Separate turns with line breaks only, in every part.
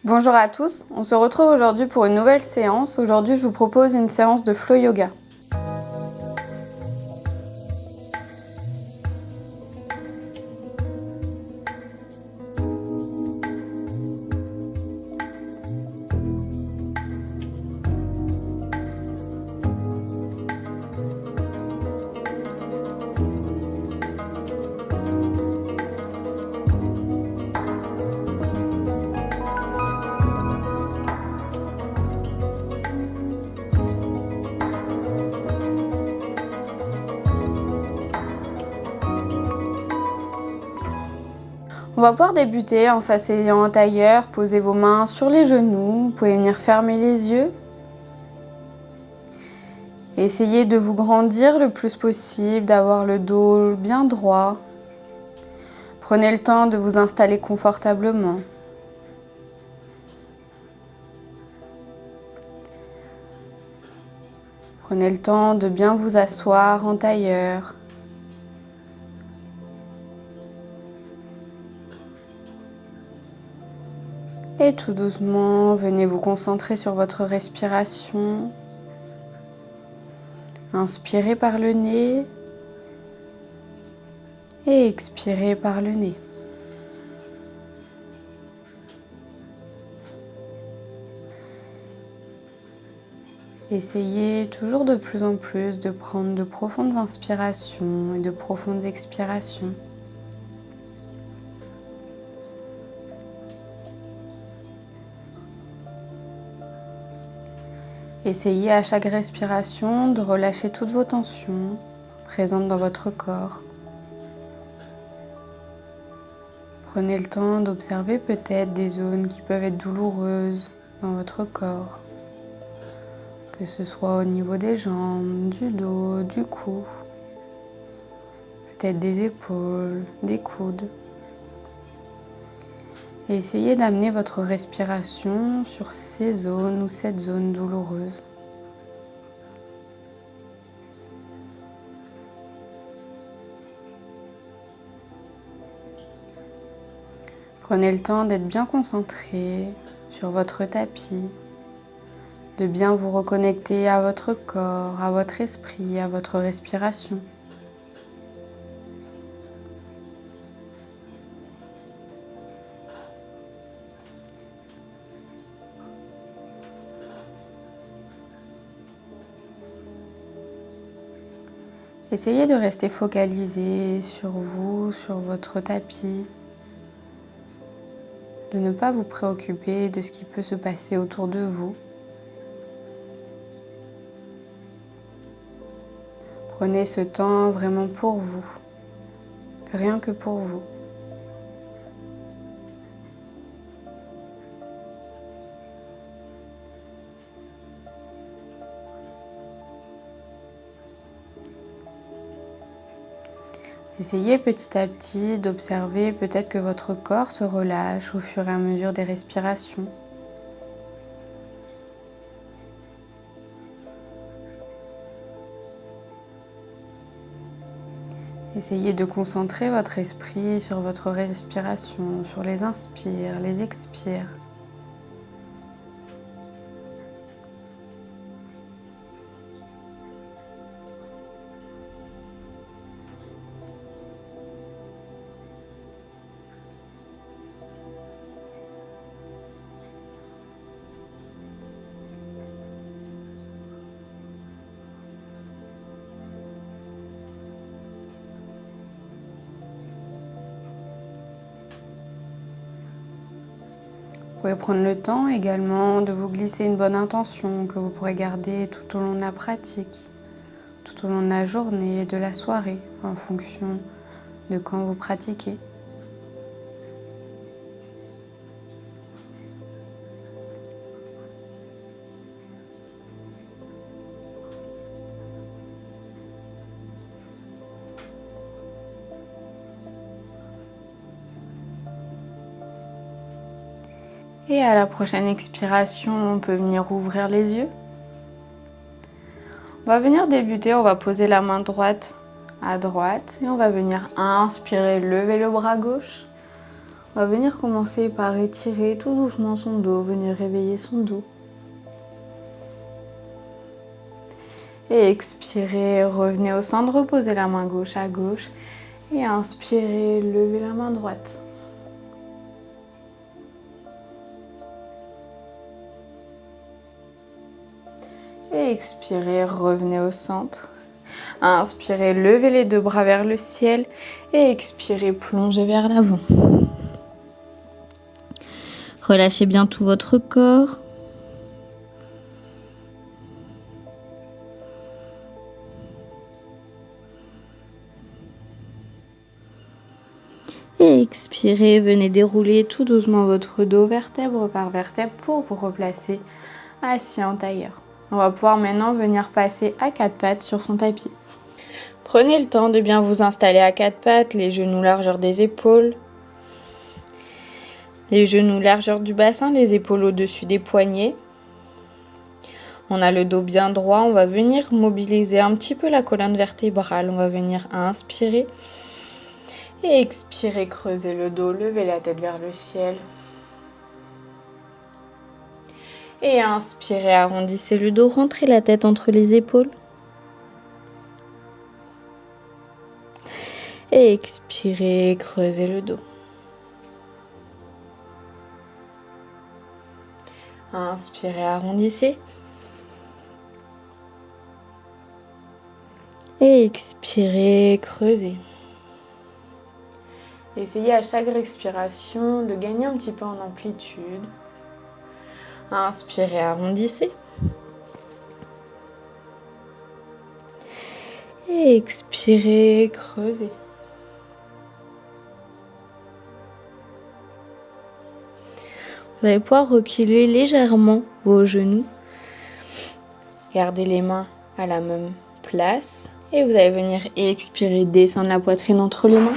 Bonjour à tous, on se retrouve aujourd'hui pour une nouvelle séance. Aujourd'hui, je vous propose une séance de flow yoga. On va pouvoir débuter en s'asseyant en tailleur, posez vos mains sur les genoux, vous pouvez venir fermer les yeux. Essayez de vous grandir le plus possible, d'avoir le dos bien droit. Prenez le temps de vous installer confortablement. Prenez le temps de bien vous asseoir en tailleur. Et tout doucement, venez vous concentrer sur votre respiration. Inspirez par le nez et expirez par le nez. Essayez toujours de plus en plus de prendre de profondes inspirations et de profondes expirations. Essayez à chaque respiration de relâcher toutes vos tensions présentes dans votre corps. Prenez le temps d'observer peut-être des zones qui peuvent être douloureuses dans votre corps, que ce soit au niveau des jambes, du dos, du cou, peut-être des épaules, des coudes. Et essayez d'amener votre respiration sur ces zones ou cette zone douloureuse. Prenez le temps d'être bien concentré sur votre tapis, de bien vous reconnecter à votre corps, à votre esprit, à votre respiration. Essayez de rester focalisé sur vous, sur votre tapis, de ne pas vous préoccuper de ce qui peut se passer autour de vous. Prenez ce temps vraiment pour vous, rien que pour vous. Essayez petit à petit d'observer peut-être que votre corps se relâche au fur et à mesure des respirations. Essayez de concentrer votre esprit sur votre respiration, sur les inspires, les expires. Vous pouvez prendre le temps également de vous glisser une bonne intention que vous pourrez garder tout au long de la pratique, tout au long de la journée et de la soirée, en fonction de quand vous pratiquez. Et à la prochaine expiration, on peut venir ouvrir les yeux. On va venir débuter, on va poser la main droite à droite et on va venir inspirer, lever le bras gauche. On va venir commencer par étirer tout doucement son dos, venir réveiller son dos. Et expirez, revenez au centre, reposez la main gauche à gauche. Et inspirez, levez la main droite. Et expirez, revenez au centre. Inspirez, levez les deux bras vers le ciel. Et expirez, plongez vers l'avant. Relâchez bien tout votre corps. Et expirez, venez dérouler tout doucement votre dos vertèbre par vertèbre pour vous replacer assis en tailleur. On va pouvoir maintenant venir passer à quatre pattes sur son tapis. Prenez le temps de bien vous installer à quatre pattes, les genoux largeur des épaules, les genoux largeur du bassin, les épaules au-dessus des poignets. On a le dos bien droit, on va venir mobiliser un petit peu la colonne vertébrale. On va venir inspirer et expirer, creuser le dos, lever la tête vers le ciel. Et inspirez, arrondissez le dos, rentrez la tête entre les épaules. Et expirez, creusez le dos. Inspirez, arrondissez. Et expirez, creusez. Essayez à chaque respiration de gagner un petit peu en amplitude. Inspirez, arrondissez. Et expirez, creusez. Vous allez pouvoir reculer légèrement vos genoux. Gardez les mains à la même place. Et vous allez venir expirer, descendre la poitrine entre les mains.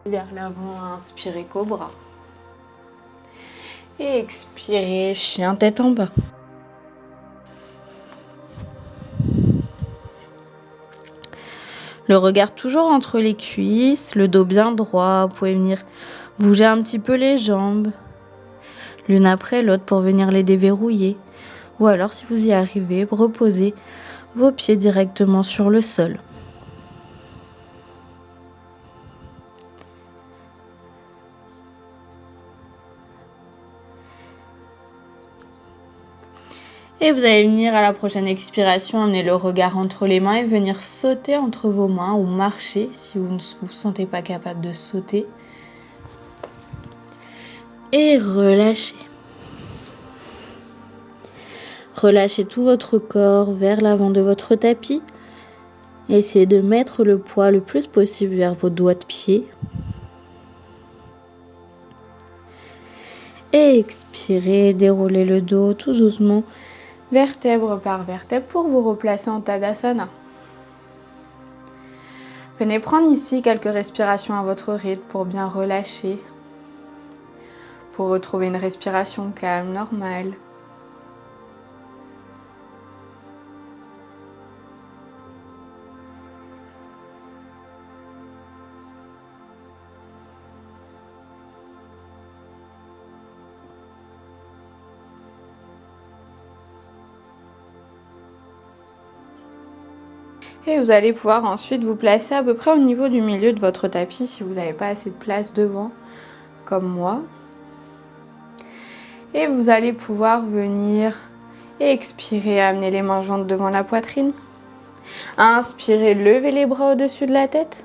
Vers l'avant, inspirez, cobra. Et expirez, chien tête en bas. Le regard toujours entre les cuisses, le dos bien droit. Vous pouvez venir bouger un petit peu les jambes, l'une après l'autre pour venir les déverrouiller. Ou alors, si vous y arrivez, reposez vos pieds directement sur le sol. Et vous allez venir à la prochaine expiration, amener le regard entre les mains et venir sauter entre vos mains ou marcher si vous ne vous sentez pas capable de sauter. Et relâchez. Relâchez tout votre corps vers l'avant de votre tapis. Essayez de mettre le poids le plus possible vers vos doigts de pied. Et expirez, déroulez le dos tout doucement, vertèbre par vertèbre pour vous replacer en Tadasana. Venez prendre ici quelques respirations à votre rythme pour bien relâcher, pour retrouver une respiration calme, normale. Et vous allez pouvoir ensuite vous placer à peu près au niveau du milieu de votre tapis si vous n'avez pas assez de place devant, comme moi. Et vous allez pouvoir venir expirer, amener les mains jointes devant la poitrine. Inspirez, levez les bras au-dessus de la tête.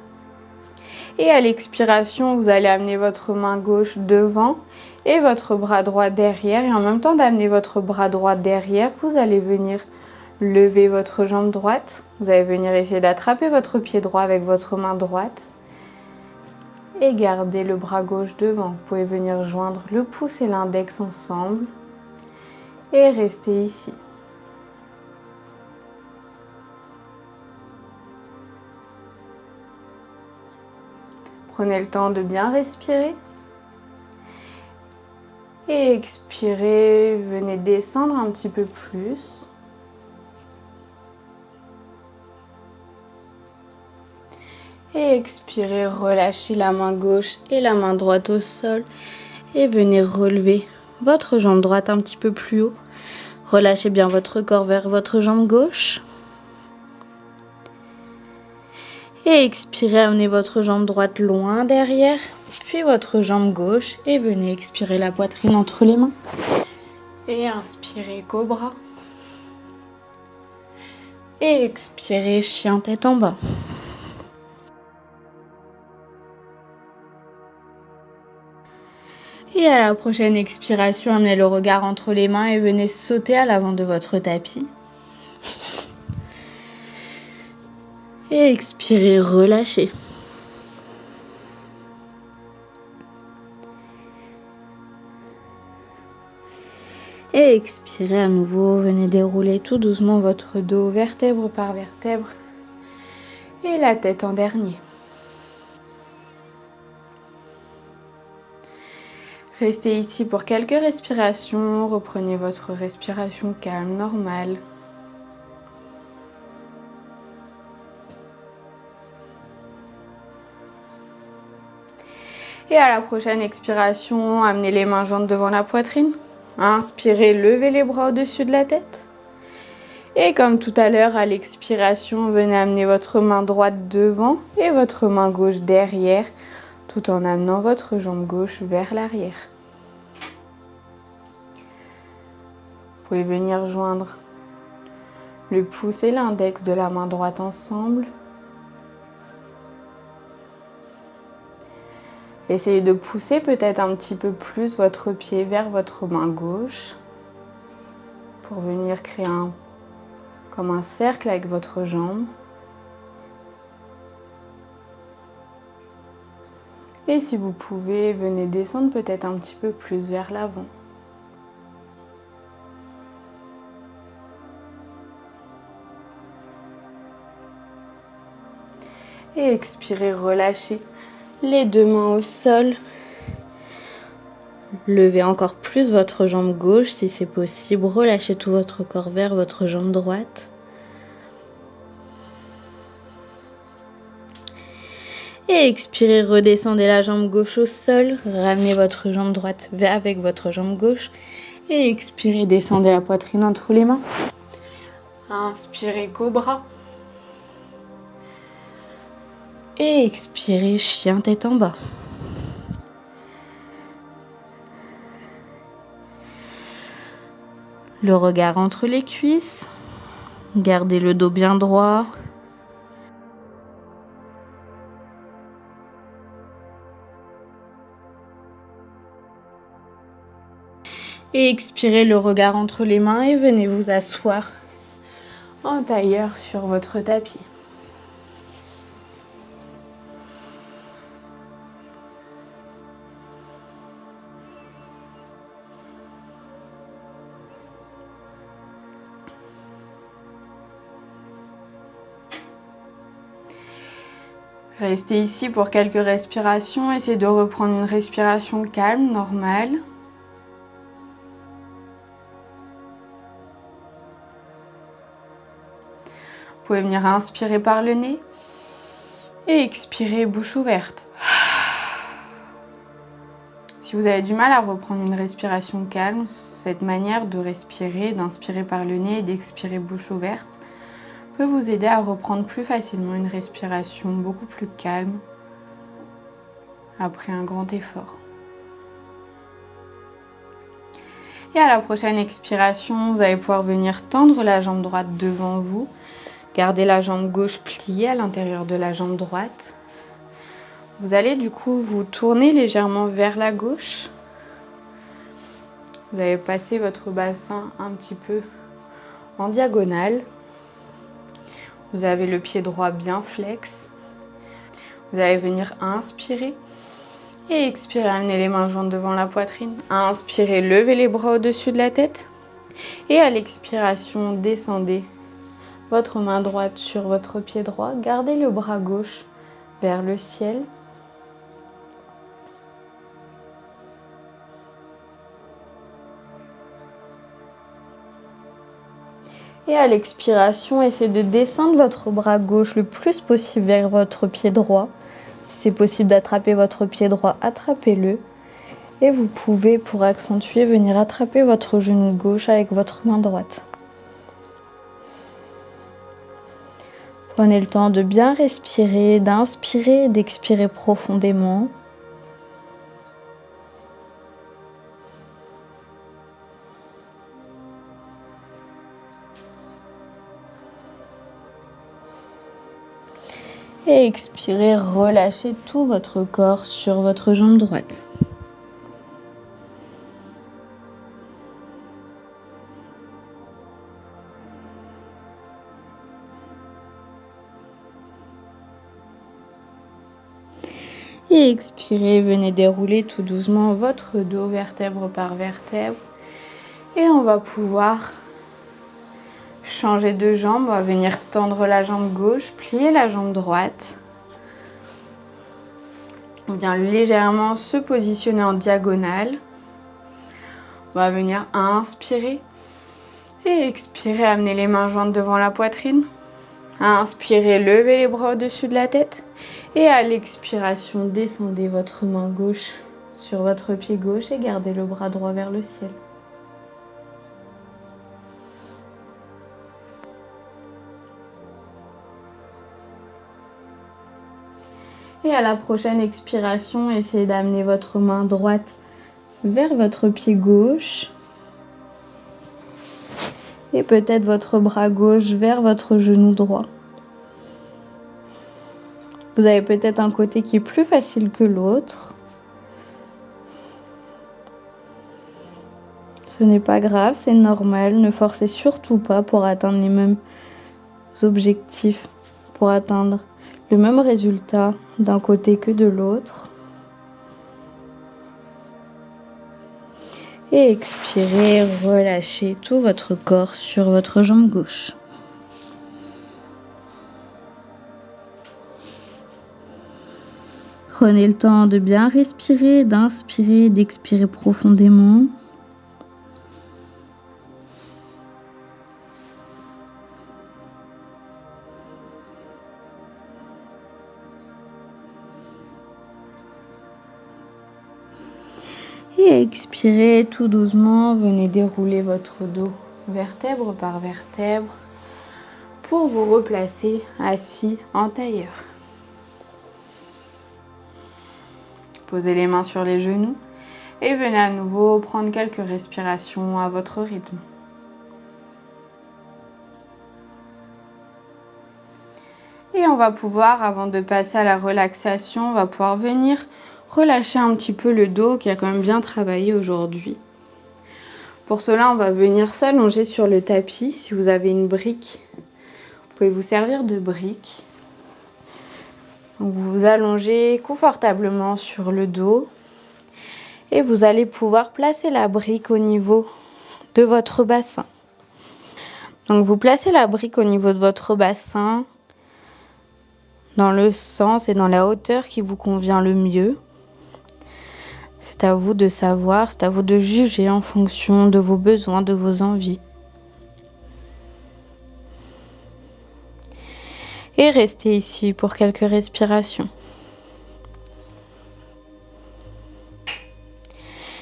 Et à l'expiration, vous allez amener votre main gauche devant et votre bras droit derrière. Et en même temps d'amener votre bras droit derrière, vous allez venir lever votre jambe droite. Vous allez venir essayer d'attraper votre pied droit avec votre main droite. Et gardez le bras gauche devant. Vous pouvez venir joindre le pouce et l'index ensemble. Et rester ici. Prenez le temps de bien respirer. Et expirez, venez descendre un petit peu plus. Et expirez, relâchez la main gauche et la main droite au sol. Et venez relever votre jambe droite un petit peu plus haut. Relâchez bien votre corps vers votre jambe gauche. Et expirez, amenez votre jambe droite loin derrière, puis votre jambe gauche. Et venez expirer la poitrine entre les mains. Et inspirez, cobra. Et expirez, chien tête en bas. Et à la prochaine expiration, amenez le regard entre les mains et venez sauter à l'avant de votre tapis. Et expirez, relâchez. Et expirez à nouveau, venez dérouler tout doucement votre dos, vertèbre par vertèbre. Et la tête en dernier. Restez ici pour quelques respirations, reprenez votre respiration calme, normale. Et à la prochaine expiration, amenez les mains jointes devant la poitrine. Inspirez, levez les bras au-dessus de la tête. Et comme tout à l'heure, à l'expiration, venez amener votre main droite devant et votre main gauche derrière, tout en amenant votre jambe gauche vers l'arrière. Vous pouvez venir joindre le pouce et l'index de la main droite ensemble. Essayez de pousser peut-être un petit peu plus votre pied vers votre main gauche pour venir créer comme un cercle avec votre jambe. Et si vous pouvez, venez descendre peut-être un petit peu plus vers l'avant. Et expirez, relâchez les deux mains au sol. Levez encore plus votre jambe gauche si c'est possible. Relâchez tout votre corps vers votre jambe droite. Et expirez, redescendez la jambe gauche au sol. Ramenez votre jambe droite avec votre jambe gauche. Et expirez, descendez la poitrine entre les mains. Inspirez, cobra. Et expirez, chien tête en bas. Le regard entre les cuisses. Gardez le dos bien droit. Et expirez, le regard entre les mains et venez vous asseoir en tailleur sur votre tapis. Restez ici pour quelques respirations. Essayez de reprendre une respiration calme, normale. Vous pouvez venir inspirer par le nez et expirer bouche ouverte. Si vous avez du mal à reprendre une respiration calme, cette manière de respirer, d'inspirer par le nez et d'expirer bouche ouverte, peut vous aider à reprendre plus facilement une respiration beaucoup plus calme après un grand effort. Et à la prochaine expiration, vous allez pouvoir venir tendre la jambe droite devant vous. Gardez la jambe gauche pliée à l'intérieur de la jambe droite. Vous allez du coup vous tourner légèrement vers la gauche. Vous allez passer votre bassin un petit peu en diagonale. Vous avez le pied droit bien flex. Vous allez venir inspirer et expirer, amener les mains jointes devant la poitrine. Inspirez, levez les bras au-dessus de la tête. Et à l'expiration, descendez votre main droite sur votre pied droit. Gardez le bras gauche vers le ciel.
Et à l'expiration, essayez de descendre votre bras gauche le plus possible vers votre pied droit. Si c'est possible d'attraper votre pied droit, attrapez-le. Et vous pouvez, pour accentuer, venir attraper votre genou gauche avec votre main droite. Prenez le temps de bien respirer, d'inspirer et d'expirer profondément. Et expirez, relâchez tout votre corps sur votre jambe droite. Et expirez, venez dérouler tout doucement votre dos vertèbre par vertèbre. Et on va pouvoir changer de jambe. On va venir tendre la jambe gauche, plier la jambe droite. On vient légèrement se positionner en diagonale. On va venir inspirer et expirer, amener les mains jointes devant la poitrine. Inspirez, levez les bras au-dessus de la tête. Et à l'expiration, descendez votre main gauche sur votre pied gauche et gardez le bras droit vers le ciel. Et à la prochaine expiration, essayez d'amener votre main droite vers votre pied gauche. Et peut-être votre bras gauche vers votre genou droit. Vous avez peut-être un côté qui est plus facile que l'autre. Ce n'est pas grave, c'est normal. Ne forcez surtout pas pour atteindre les mêmes objectifs, pour atteindre le même résultat d'un côté que de l'autre. Et expirez, relâchez tout votre corps sur votre jambe gauche. Prenez le temps de bien respirer, d'inspirer, d'expirer profondément. Et expirez tout doucement, venez dérouler votre dos vertèbre par vertèbre pour vous replacer assis en tailleur. Posez les mains sur les genoux et venez à nouveau prendre quelques respirations à votre rythme. Et on va pouvoir, avant de passer à la relaxation, on va pouvoir venir relâcher un petit peu le dos qui a quand même bien travaillé aujourd'hui. Pour cela, on va venir s'allonger sur le tapis. Si vous avez une brique, vous pouvez vous servir de brique. Donc vous vous allongez confortablement sur le dos et vous allez pouvoir placer la brique au niveau de votre bassin. Donc vous placez la brique au niveau de votre bassin dans le sens et dans la hauteur qui vous convient le mieux. C'est à vous de savoir, c'est à vous de juger en fonction de vos besoins, de vos envies. Et restez ici pour quelques respirations.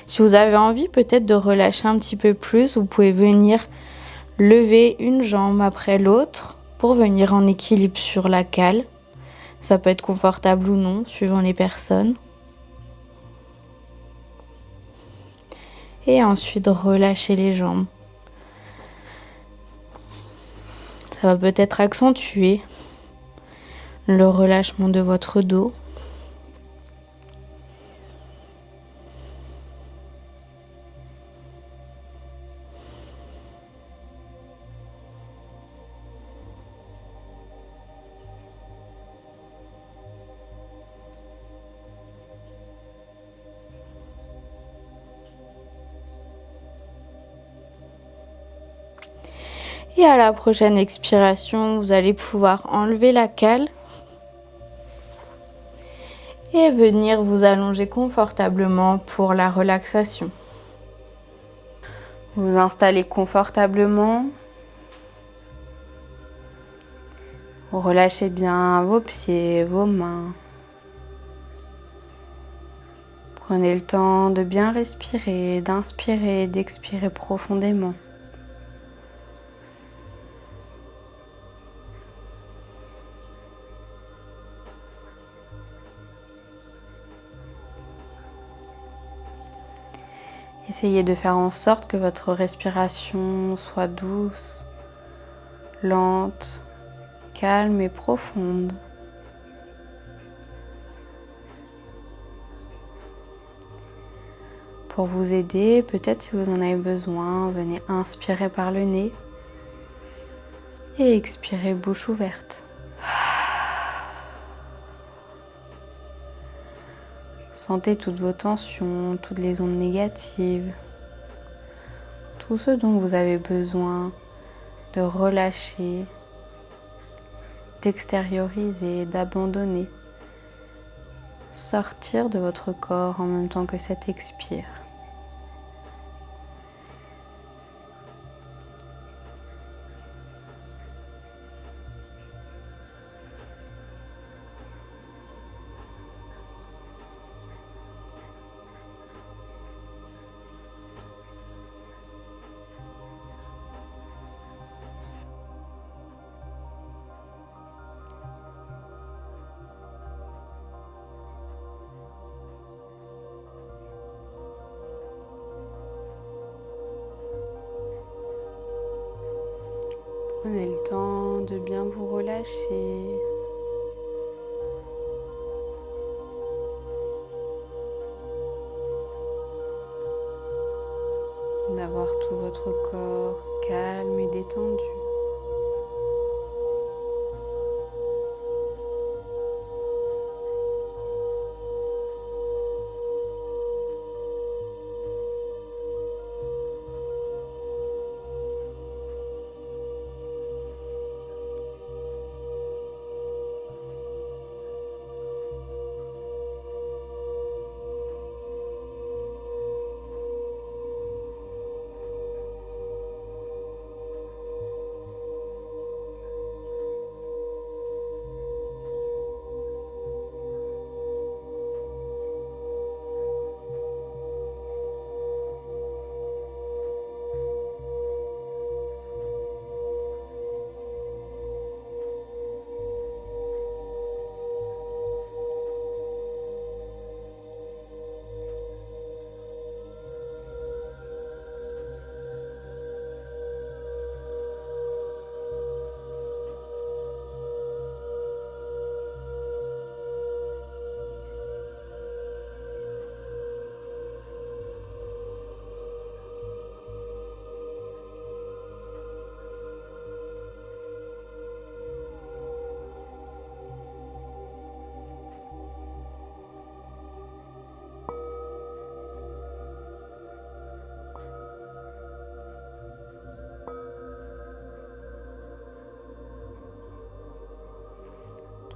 Si vous avez envie peut-être de relâcher un petit peu plus, vous pouvez venir lever une jambe après l'autre pour venir en équilibre sur la cale. Ça peut être confortable ou non, suivant les personnes. Et ensuite relâcher les jambes. Ça va peut-être accentuer le relâchement de votre dos. Et à la prochaine expiration, vous allez pouvoir enlever la cale et venir vous allonger confortablement pour la relaxation. Vous installez confortablement,
Relâchez bien vos pieds, vos mains. Prenez le temps de bien respirer, d'inspirer et d'expirer profondément. Essayez de faire en sorte que votre respiration soit douce, lente, calme et profonde. Pour vous aider, peut-être si vous en avez besoin, venez inspirer par le nez et expirer bouche ouverte. Sentez toutes vos tensions, toutes les ondes négatives, tout ce dont vous avez besoin de relâcher, d'extérioriser, d'abandonner. Sortir de votre corps en même temps que cet expire. Prenez le temps de bien vous relâcher. D'avoir tout votre corps calme et détendu.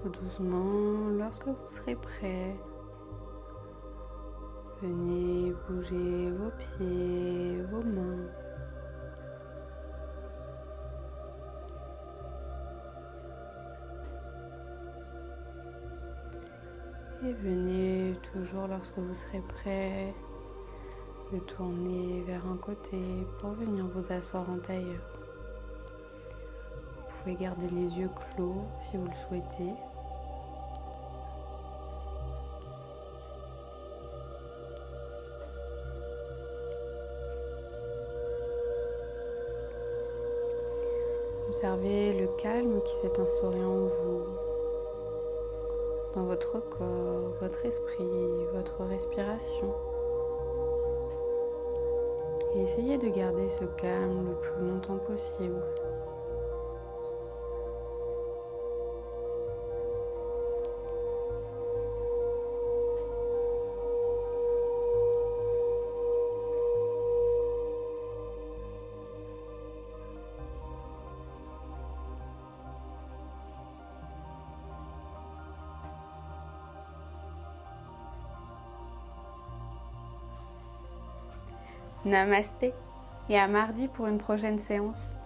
Tout doucement, lorsque vous serez prêt, venez bouger vos pieds, vos mains. Et venez toujours lorsque vous serez prêt, le tourner vers un côté pour venir vous asseoir en tailleur. Vous pouvez garder les yeux clos si vous le souhaitez. Observez le calme qui s'est instauré en vous, dans votre corps, votre esprit, votre respiration. Et essayez de garder ce calme le plus longtemps possible. Namasté et à mardi pour une prochaine séance.